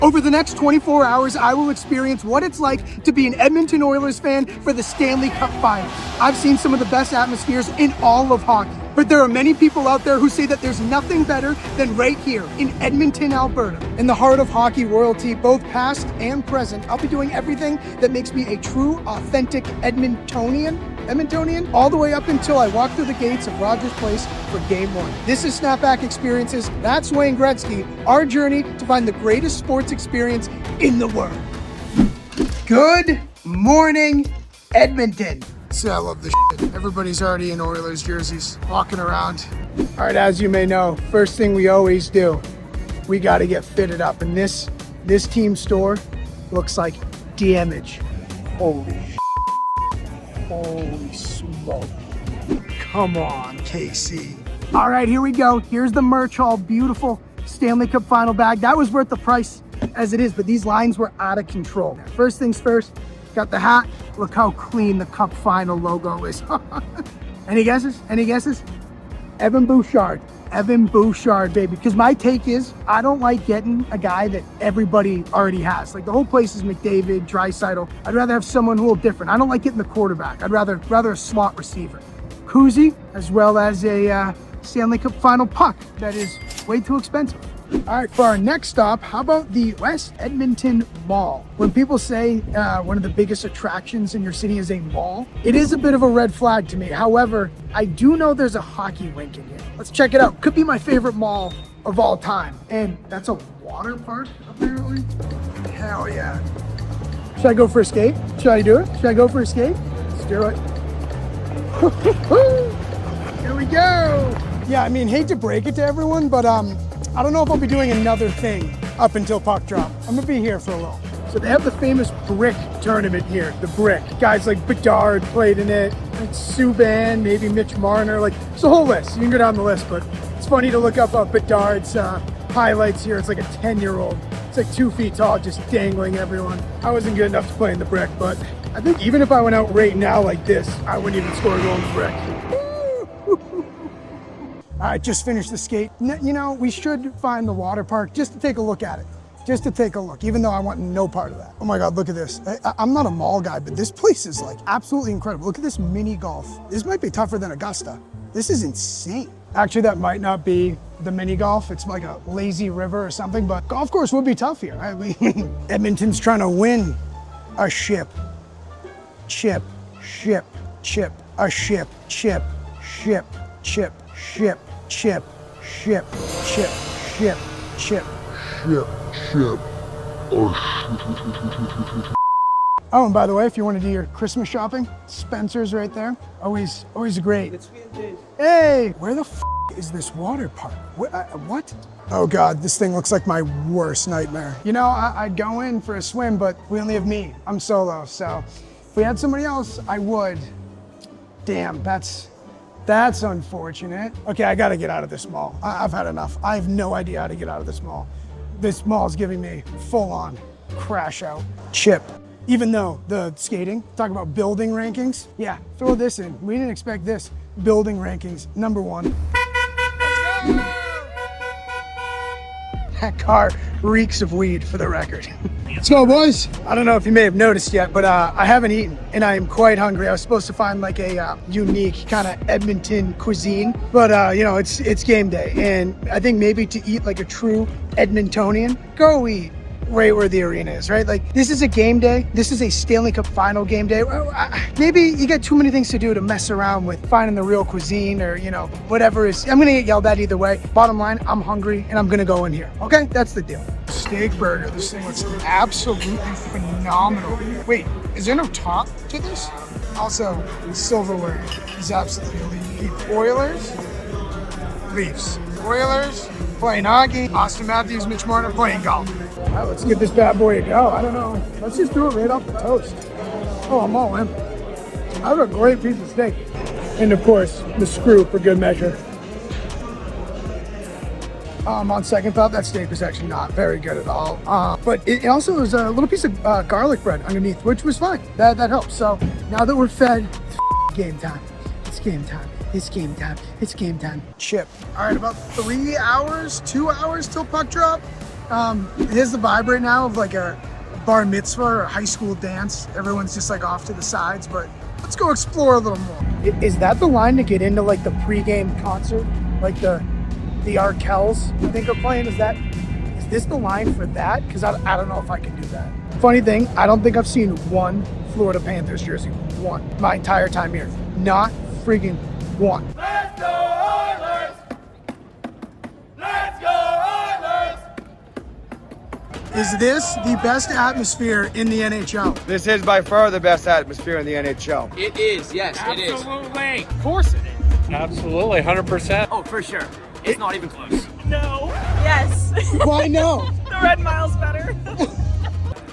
Over the next 24 hours, I will experience what it's like to be an Edmonton Oilers fan for the Stanley Cup Finals. I've seen some of the best atmospheres in all of hockey, but there are many people out there who say that there's nothing better than right here in Edmonton, Alberta. In the heart of hockey royalty, both past and present, I'll be doing everything that makes me a true, authentic Edmontonian, all the way up until I walk through the gates of Rogers Place for Game 1. This is Snapback Experiences. That's Wayne Gretzky, our journey to find the greatest sports experience in the world. Good morning, Edmonton. See, I love this shit. Everybody's already in Oilers jerseys, walking around. All right, as you may know, first thing we always do, we got to get fitted up. And this team store looks like damage. Holy shit. Holy smoke. Come on, KC. All right, here we go. Here's the merch haul. Beautiful Stanley Cup final bag. That was worth the price as it is, but these lines were out of control. First things first, got the hat. Look how clean the Cup final logo is. Any guesses? Any guesses? Evan Bouchard, baby. Because my take is, I don't like getting a guy that everybody already has. Like the whole place is McDavid, Draisaitl. I'd rather have someone a little different. I don't like getting the quarterback. I'd rather a slot receiver. Koozie, as well as a Stanley Cup final puck that is way too expensive. All right, for our next stop, how about the West Edmonton Mall? When people say one of the biggest attractions in your city is a mall, it is a bit of a red flag to me. However, I do know there's a hockey rink in here. Let's check it out. Could be my favorite mall of all time. And that's a water park, apparently. Hell yeah. Should I go for a skate? Should I do it? Should I go for a skate? Let's do it. Here we go. Yeah, I mean, hate to break it to everyone, but I don't know if I'll be doing another thing up until puck drop. I'm gonna be here for a little. So they have the famous brick tournament here, the brick. Guys like Bedard played in it, like Subban, maybe Mitch Marner, like it's a whole list. You can go down the list, but it's funny to look up Bedard's highlights here. It's like a 10-year-old. It's like 2 feet tall, just dangling everyone. I wasn't good enough to play in the brick, but I think even if I went out right now like this, I wouldn't even score a goal in the brick. All right, just finished the skate. You know, we should find the water park just to take a look at it. Just to take a look, even though I want no part of that. Oh my God, look at this. I'm not a mall guy, but this place is like absolutely incredible. Look at this mini golf. This might be tougher than Augusta. This is insane. Actually, that might not be the mini golf. It's like a lazy river or something, but golf course would be tough here. I mean, Edmonton's trying to win a ship. Chip, ship, chip, a ship, chip, ship, chip, ship, chip, ship, chip, ship, chip, ship, ship. Oh, and by the way, if you want to do your Christmas shopping, Spencer's right there. Always great. Hey, where the f is this water park? What? Oh God, this thing looks like my worst nightmare. You know, I'd go in for a swim, but we only have me. I'm solo, so if we had somebody else, I would. Damn, that's unfortunate. Okay, I gotta get out of this mall. I've had enough. I have no idea how to get out of this mall. This mall is giving me full-on crash out. Chip. Even though the skating, talk about building rankings. Yeah, throw this in. We didn't expect this. Building rankings, #1. Let's go! That car reeks of weed, for the record. Let's go, boys. I don't know if you may have noticed yet, but I haven't eaten and I am quite hungry. I was supposed to find like a unique kind of Edmonton cuisine, but you know, it's game day. And I think maybe to eat like a true Edmontonian, go eat right where the arena is, right? Like this is a game day. This is a Stanley Cup final game day. Maybe you got too many things to do to mess around with finding the real cuisine or, you know, whatever is. I'm gonna get yelled at either way. Bottom line, I'm hungry and I'm gonna go in here. Okay, that's the deal. Steak burger. This thing looks absolutely phenomenal. Wait, is there no top to this? Also, silverware is absolutely elite. Oilers, Leafs. Oilers, playing hockey. Austin Matthews, Mitch Marner playing golf. All right, let's get this bad boy a go. I don't know. Let's just do it right off the toast. Oh, I'm all in. I have a great piece of steak. And of course, the screw for good measure. On second thought, that steak was actually not very good at all. But it also was a little piece of garlic bread underneath, which was fine. That helps. So now that we're fed, it's game time. It's game time. It's game time. It's game time. Chip. All right, about 3 hours, 2 hours till puck drop. Here's the vibe right now of like a bar mitzvah or a high school dance. Everyone's just like off to the sides, but let's go explore a little more. Is that the line to get into like the pregame concert? Like the Arkells, I think are playing? Is this the line for that? Because I don't know if I can do that. Funny thing, I don't think I've seen one Florida Panthers jersey. One. My entire time here. Not freaking one. Let's go Oilers! Let's go Oilers! Is this the best atmosphere in the NHL? This is by far the best atmosphere in the NHL. It is, yes, it is. Absolutely. Of course it is. Absolutely, 100%. Oh, for sure. It's not even close. No. Yes. Why no? The Red Mile's better.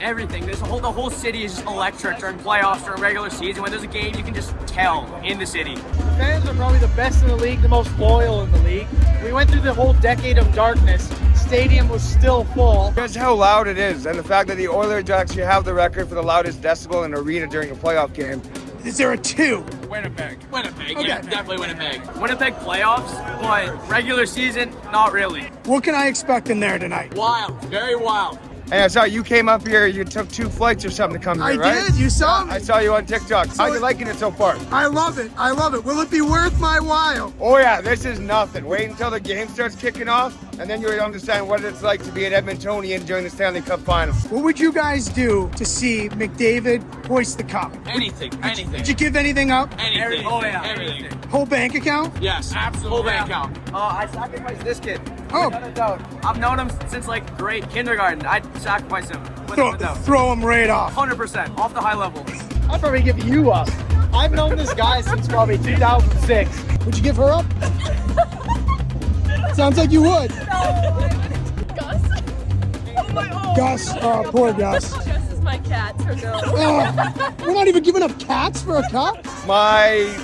Everything. The whole city is just electric during playoffs, during regular season. When there's a game, you can just tell in the city. The fans are probably the best in the league, the most loyal in the league. We went through the whole decade of darkness. Stadium was still full. Just how loud it is, and the fact that the Oilers actually have the record for the loudest decibel in an arena during a playoff game. Is there a 2? Winnipeg, Okay. yeah, definitely Winnipeg. Winnipeg playoffs, but regular season, not really. What can I expect in there tonight? Wild, very wild. And I saw you came up here, you took 2 flights or something to come I here, right? did. You saw me. I saw you on TikTok. How you liking it so far? I love it. I love it. Will it be worth my while? Oh yeah, this is nothing. Wait until the game starts kicking off, and then you'll understand what it's like to be an Edmontonian during the Stanley Cup Finals. What would you guys do to see McDavid hoist the cup? Anything. Would you give anything up? Anything. Oh yeah, everything. Whole bank account? Yes, absolutely. Whole bank account. I sacrificed this kid. Oh. Without a doubt. I've known him since like grade kindergarten. I'd sacrifice him. Without a doubt. Throw him right off. 100%, off the high level. I'd probably give you up. I've known this guy since probably 2006. Would you give her up? Sounds like you would. Gus? Oh my god. Gus, poor Gus. Gus is my cat, so no. We're not even giving up cats for a cup? My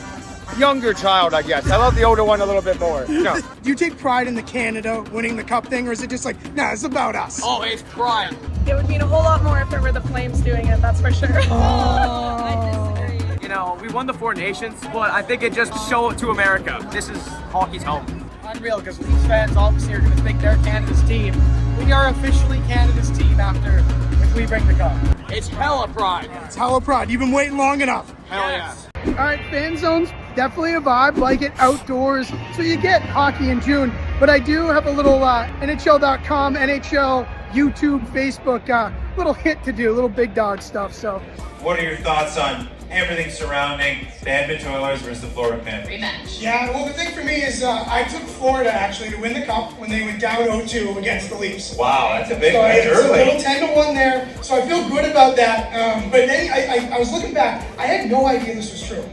younger child, I guess. I love the older one a little bit more. No. Do you take pride in the Canada winning the cup thing, or is it just like, nah, it's about us? Oh, it's pride. It would mean a whole lot more if it were the Flames doing it, that's for sure. I disagree. You know, we won the 4 nations, but I think it just showed to America. This is hockey's home. Unreal, because Leafs fans obviously are going to think they're Canada's team. We are officially Canada's team if we bring the cup. It's hella pride. It's hella pride. You've been waiting long enough. Hell yeah. All right, fan zones, definitely a vibe. Like it outdoors. So you get hockey in June, but I do have a little NHL.com, NHL, YouTube, Facebook, little hit to do, little big dog stuff. So what are your thoughts on everything surrounding the Edmonton Oilers versus the Florida Panthers? Rematch. yeah, well, the thing for me is I took Florida actually to win the cup when they went down 0-2 against the Leafs. Wow, that's a big So one. That's it's a early. little 10-1 there, so I feel good about that. But then I was looking back, I had no idea this was true.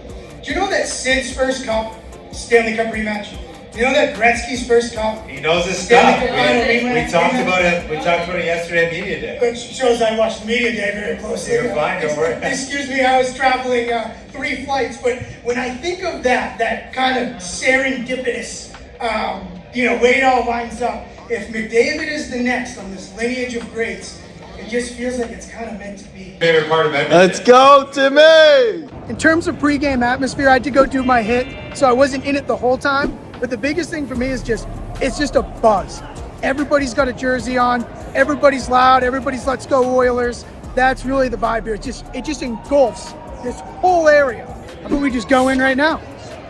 Do you know that Sid's first cup, Stanley Cup rematch? Do you know that Gretzky's first cup? He knows his Stanley stuff. Cup final rematch? We talked about it. We talked about it yesterday at Media Day. Which shows I watched Media Day very closely. You're fine, don't worry. Excuse me, I was traveling 3 flights, but when I think of that kind of serendipitous, way it all lines up. If McDavid is the next on this lineage of greats, it just feels like it's kind of meant to be. Favorite part of Edmonton? Let's go, Timmy! In terms of pregame atmosphere, I had to go do my hit, so I wasn't in it the whole time. But the biggest thing for me is it's just a buzz. Everybody's got a jersey on, everybody's loud, everybody's let's go Oilers. That's really the vibe here. It just engulfs this whole area. How about we just go in right now?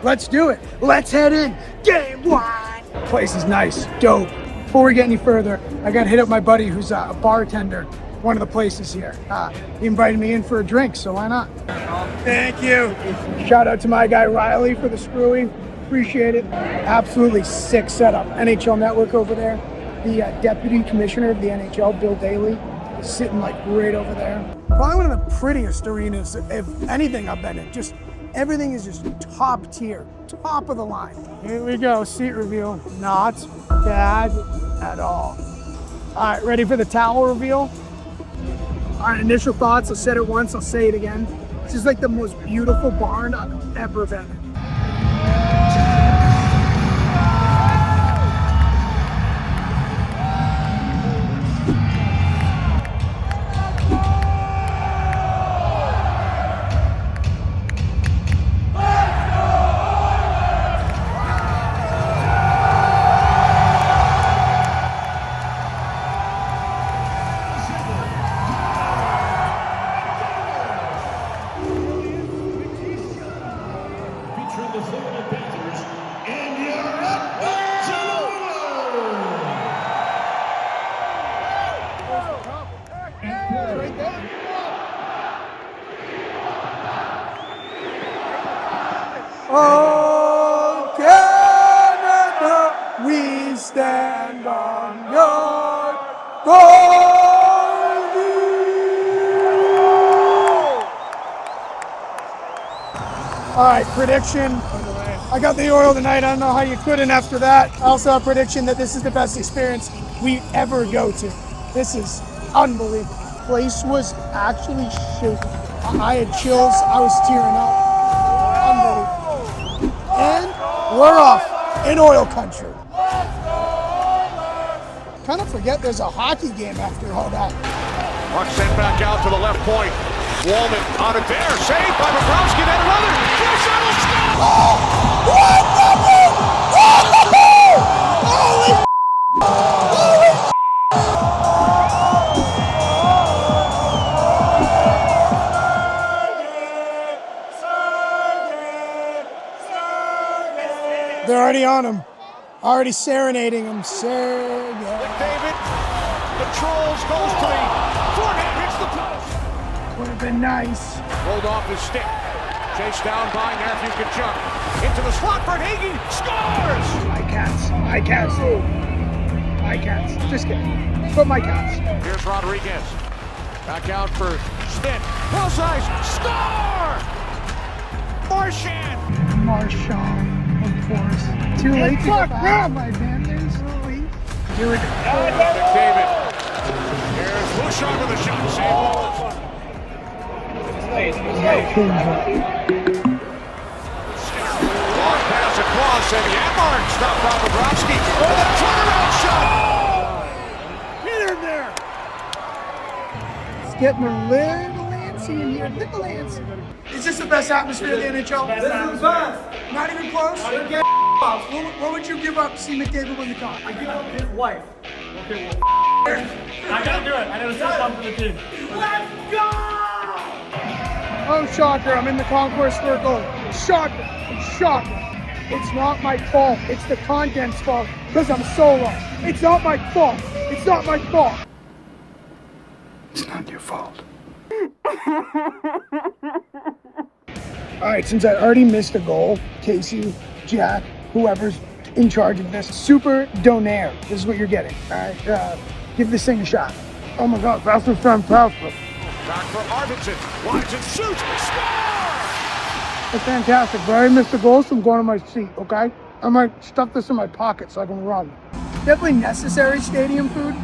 Let's do it. Let's head in. Game 1. Place is nice, dope. Before we get any further, I got to hit up my buddy who's a bartender, one of the places here. He invited me in for a drink, so why not? Thank you. Shout out to my guy Riley for the screwy. Appreciate it. Absolutely sick setup. NHL Network over there. The deputy commissioner of the NHL, Bill Daly, is sitting like right over there. Probably one of the prettiest arenas, if anything, I've been in. Just everything is just top tier, top of the line. Here we go, seat review. Not bad at all. All right, ready for the towel reveal? All right, initial thoughts. I said it once, I'll say it again. This is like the most beautiful barn I've ever been in. Oh, Canada, we stand on your golden. All right, prediction. I got the Oil tonight. I don't know how you couldn't after that. I also have a prediction that this is the best experience we ever go to. This is unbelievable. Place was actually shaking. I had chills. I was tearing up. Unbelievable. And we're off in oil country. Kind of forget there's a hockey game after all that. Puck sent back out to the left point. Wallman on it there. Saved by Bobrovsky. Then another. Shuttle score! What the fuck? Holy! They're already on him. Already serenading him. David controls, goes to the forehand, hits the post. Would have been nice. Rolled off his stick. Chased down by Matthew Tkachuk. Into the slot for Hagee. Scores! My cats. Just kidding. But my cats. Here's Rodriguez. Back out for Smith. Bullseye. Score! Marchand. Marchand, of course. Too late to get back. My Panthers. Here we go. McDavid. Here's Bouchard with a shot. Save. Long pass across, and Yamark stopped by Bobrovsky with a turnaround shot. Get in there. It's getting a little antsy in here. Little antsy. Is this the best atmosphere in the NHL? This is the best. Not even close? I don't get What would you give up to see McDavid win the cup? I give up his wife. Okay, well, I gotta do it. I gotta say something for the team. Let's go! Oh, shocker. I'm in the concourse circle. Shocker. Shocker. It's not my fault. It's the content's fault because I'm solo. It's not my fault. It's not my fault. It's not your fault. All right, since I already missed a goal, Casey, Jack, whoever's in charge of this, super donaire. This is what you're getting. All right, give this thing a shot. Oh my God, that's fantastic. Back for Arvidsson. Lines and shoots. Score! It's fantastic, but I already missed the goal, so I'm going to my seat, okay? I might stuff this in my pocket so I can run. Definitely necessary stadium food,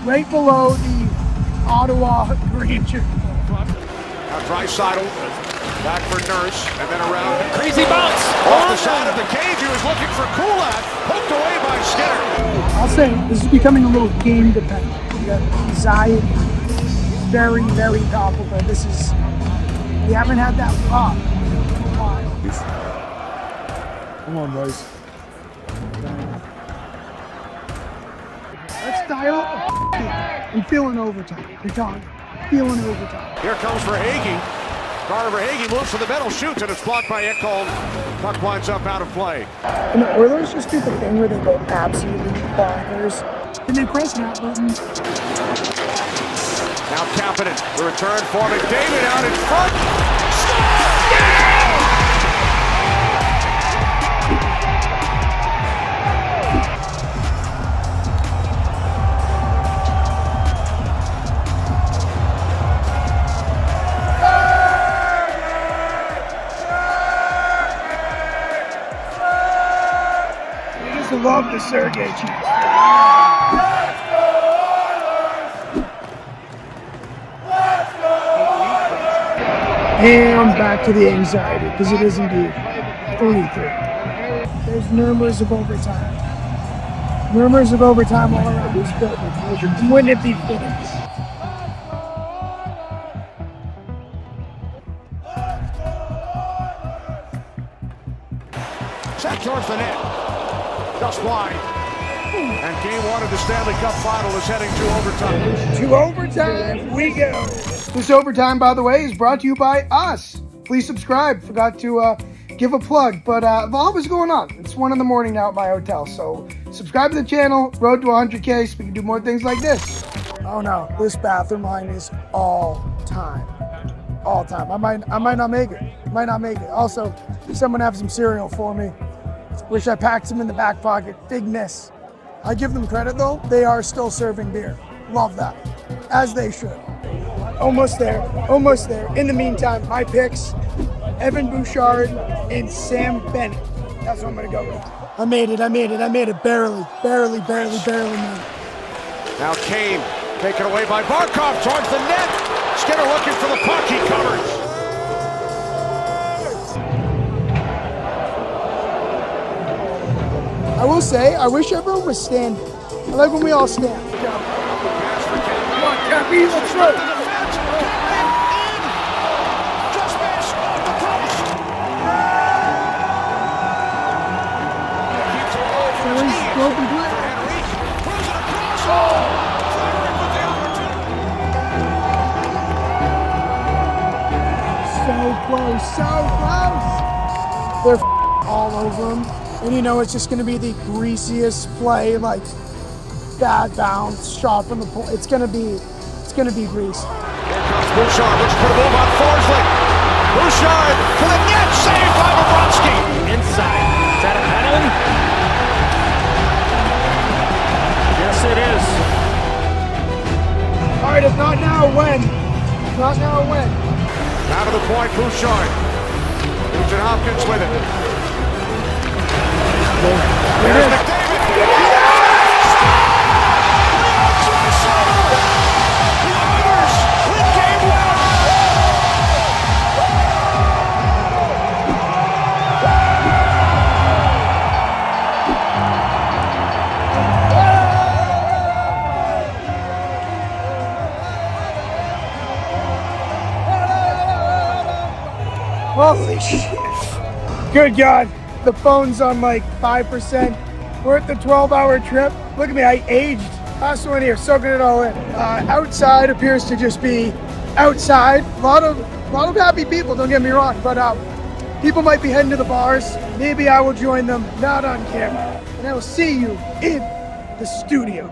right below the Ottawa Green Chicken. Now Draisaitl. Back for Nurse, and then around. Crazy bounce. Off the side of the cage, he was looking for Kulak. Hooked away by Skinner. I'll say this is becoming a little game dependent. You got anxiety, very, very palpable. We haven't had that pop in a while. Come on, boys. Let's dial up. I'm feeling overtime. You're telling me. Feeling overtime. Here comes for Hagee. Carter Hagee moves to the middle, shoots, and it's blocked by Ekholm. Puck winds up out of play. And the Oilers just do the thing where they go absolutely bonkers. And they press that button. Now Kapanen, the return for McDavid out in front. Score! Yeah! Love the Sergei chant. And back to the anxiety, because it is indeed 3-3. There's murmurs of overtime. Murmurs of overtime all around this building. Wouldn't it be fitting? Set towards the net. Just wide. And game one of the Stanley Cup final is heading to overtime. To overtime we go. This overtime, by the way, is brought to you by us. Please subscribe. Forgot to give a plug, but Evolve is going on. It's 1 a.m. now at my hotel, so subscribe to the channel. Road to 100K so we can do more things like this. Oh no, this bathroom line is all time. All time. I might not make it. Might not make it. Also, someone have some cereal for me. Wish I packed some in the back pocket. Big miss. I give them credit though. They are still serving beer. Love that. As they should. Almost there. Almost there. In the meantime, my picks, Evan Bouchard and Sam Bennett. That's what I'm going to go with. I made it. Barely made it. Now Kane taken away by Barkov towards the net. Skinner looking for the puck. He covers. I will say, I wish everyone was standing. I like when we all stand. Come on, Cappy, let's go. So close. They're all over him. And you know it's just going to be the greasiest play, like bad bounce, shot from the point. It's going to be grease. Here comes Bouchard, looks for the move on Forsling. Bouchard for the net, saved by Bobrovsky. Inside. Is that a penalty? Yes, it is. All right, if not now, when? If not now, when? Out of the point, Bouchard. Nugent Hopkins with it. There's McDavid. Holy shit. Good God. The phone's on like 5%. We're at the 12-hour trip. Look at me, I aged. Last one here, soaking it all in. Outside appears to just be outside. A lot of happy people, don't get me wrong, but people might be heading to the bars. Maybe I will join them, not on camera. And I will see you in the studio.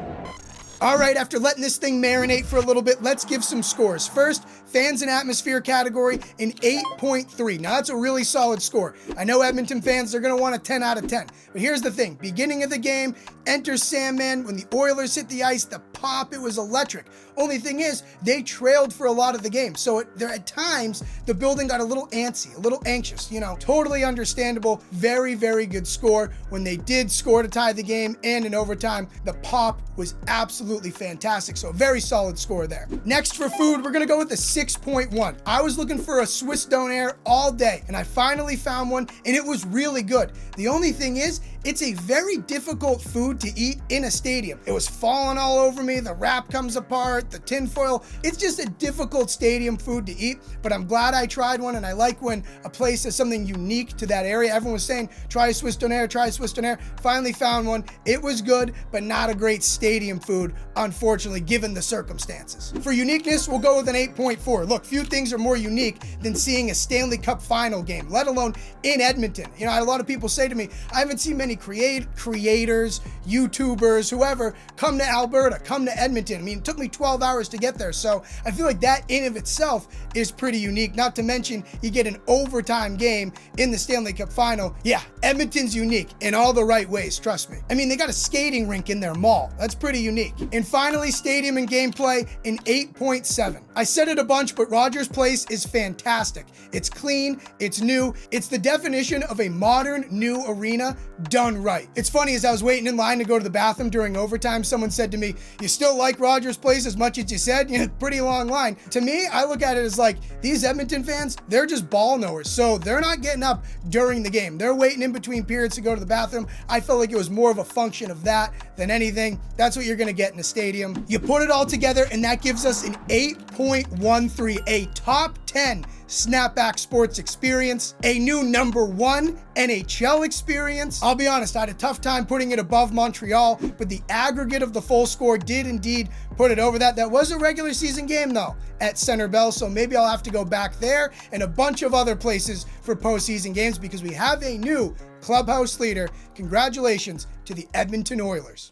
All right, after letting this thing marinate for a little bit, let's give some scores. First, fans and atmosphere category, an 8.3. Now, that's a really solid score. I know Edmonton fans, they're going to want a 10 out of 10. But here's the thing. Beginning of the game, enter Sandman. When the Oilers hit the ice, the pop, it was electric. Only thing is, they trailed for a lot of the game. So at times, the building got a little antsy, a little anxious. You know, totally understandable. Very, very good score. When they did score to tie the game and in overtime, the pop was absolutely fantastic. So a very solid score there. Next for food, we're going to go with a 6.1. I was looking for a Swiss donair all day, and I finally found one, and it was really good. The only thing is, it's a very difficult food to eat in a stadium. It was falling all over me. The wrap comes apart, the tinfoil. It's just a difficult stadium food to eat, but I'm glad I tried one, and I like when a place has something unique to that area. Everyone was saying, try a Swiss donair, try a Swiss donair. Finally found one. It was good, but not a great stadium food, unfortunately, given the circumstances. For uniqueness, we'll go with an 8.4. Look, few things are more unique than seeing a Stanley Cup final game, let alone in Edmonton. You know, I had a lot of people say to me, I haven't seen many creators, YouTubers, whoever, come to Alberta, come to Edmonton. I mean, it took me 12 hours to get there, so I feel like that in of itself is pretty unique. Not to mention, you get an overtime game in the Stanley Cup final. Yeah, Edmonton's unique in all the right ways, trust me. I mean, they got a skating rink in their mall. That's pretty unique. And finally, stadium and gameplay, an 8.7. I said it a bunch, but Rogers Place is fantastic. It's clean, it's new, it's the definition of a modern new arena done right. It's funny, as I was waiting in line to go to the bathroom during overtime, someone said to me, you still like Rogers Place as much as you said? You know, pretty long line. To me, I look at it as like, these Edmonton fans, they're just ball knowers. So they're not getting up during the game. They're waiting in between periods to go to the bathroom. I felt like it was more of a function of that than anything. That's what you're gonna get in a stadium. You put it all together and that gives us an 8.13, a top 10 Snapback sports experience, a new #1 NHL experience. I'll be honest, I had a tough time putting it above Montreal, but the aggregate of the full score did indeed put it over that. That was a regular season game though at Center Bell, so maybe I'll have to go back there and a bunch of other places for postseason games because we have a new clubhouse leader. Congratulations to the Edmonton Oilers.